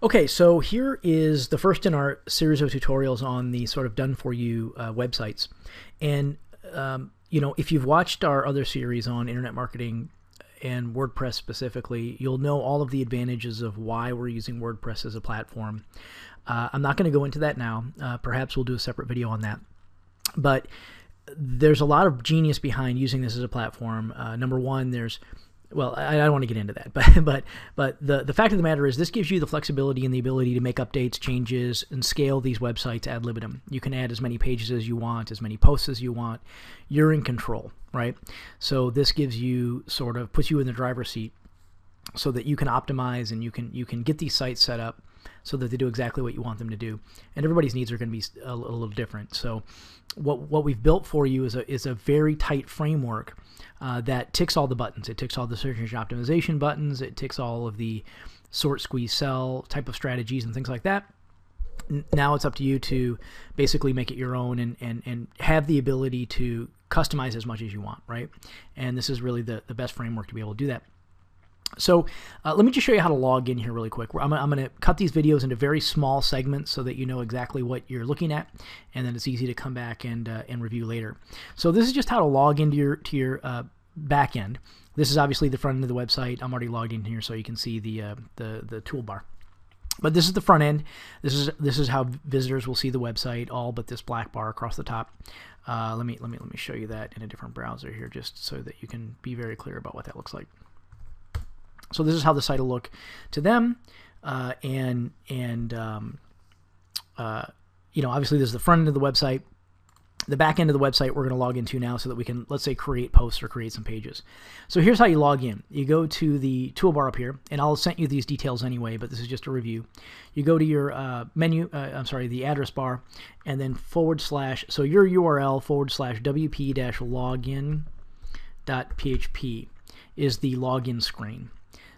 Okay, so here is the first in our series of tutorials on the sort of done-for-you websites. And, if you've watched our other series on internet marketing and WordPress specifically, you'll know all of the advantages of why we're using WordPress as a platform. I'm not going to go into that now. Perhaps we'll do a separate video on that. But there's a lot of genius behind using this as a platform. Number one, well, I don't want to get into that, but the fact of the matter is this gives you the flexibility and the ability to make updates, changes, and scale these websites ad libitum. You can add as many pages as you want, as many posts as you want. You're in control, right? So this gives you puts you in the driver's seat so that you can optimize and you can get these sites set up so that they do exactly what you want them to do. And everybody's needs are going to be a little different. So what we've built for you is a very tight framework that ticks all the buttons. It ticks all the search engine optimization buttons. It ticks all of the sort, squeeze, sell type of strategies and things like that. Now it's up to you to basically make it your own and have the ability to customize as much as you want, right? And this is really the best framework to be able to do that. So let me just show you how to log in here really quick. I'm going to cut these videos into very small segments so that you know exactly what you're looking at, and then it's easy to come back and review later. So this is just how to log into your back end. This is obviously the front end of the website. I'm already logged in here so you can see the toolbar. But this is the front end. This is how visitors will see the website, all but this black bar across the top. Let me show you that in a different browser here, just so that you can be very clear about what that looks like. So this is how the site will look to them, obviously this is the front end of the website. The back end of the website we're going to log into now so that we can, let's say, create posts or create some pages. So here's how you log in. You go to the toolbar up here, and I'll send you these details anyway, but this is just a review. You go to your the address bar, and then /, so your URL /wp-login.php is the login screen.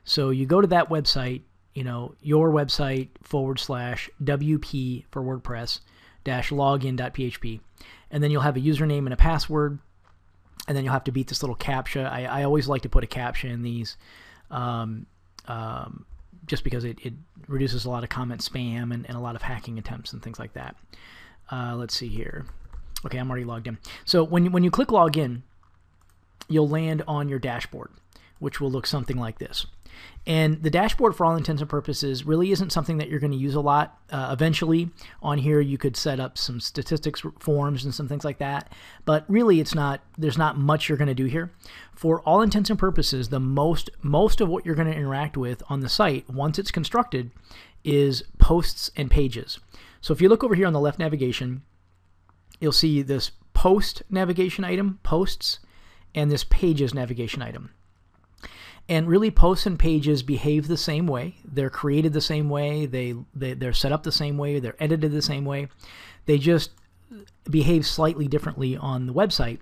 So you go to that website, your website /wp for WordPress -login.php, and then you'll have a username and a password, and then you'll have to beat this little CAPTCHA. I always like to put a CAPTCHA in these just because it reduces a lot of comment spam and a lot of hacking attempts and things like that. Let's see here. Okay, I'm already logged in. So when you click login, you'll land on your dashboard, which will look something like this. And the dashboard, for all intents and purposes, really isn't something that you're going to use a lot. Eventually, on here, you could set up some statistics forms and some things like that. But really, there's not much you're going to do here. For all intents and purposes, the most of what you're going to interact with on the site, once it's constructed, is posts and pages. So if you look over here on the left navigation, you'll see this post navigation item, posts, and this pages navigation item. And really, posts and pages behave the same way. They're created the same way. They're set up the same way. They're edited the same way. They just behave slightly differently on the website.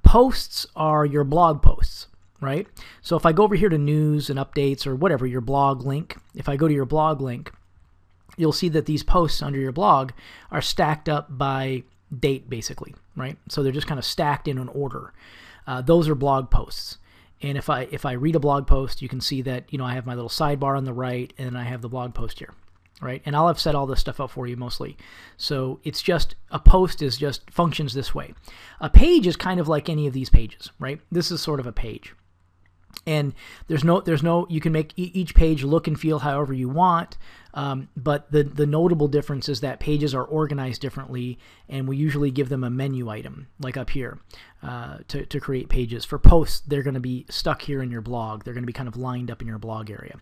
Posts are your blog posts, right? So if I go over here to news and updates or whatever, your blog link, if I go to your blog link, you'll see that these posts under your blog are stacked up by date, basically, right? So they're just kind of stacked in an order. Those are blog posts. And if I read a blog post, you can see that, I have my little sidebar on the right, and I have the blog post here, right? And I'll have set all this stuff up for you mostly. So it's just, a post functions this way. A page is kind of like any of these pages, right? This is sort of a page. And there's no, you can make each page look and feel however you want, but the notable difference is that pages are organized differently, and we usually give them a menu item, like up here, to create pages. For posts, they're going to be stuck here in your blog. They're going to be kind of lined up in your blog area.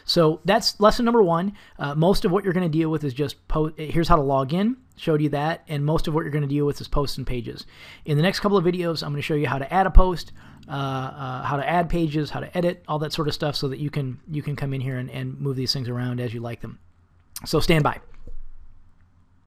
So that's lesson number one. Most of what you're going to deal with is just here's how to log in. Showed you that, and most of what you're going to deal with is posts and pages. In the next couple of videos, I'm going to show you how to add a post, how to add pages, how to edit, all that sort of stuff, so that you can come in here and move these things around as you like them. So stand by.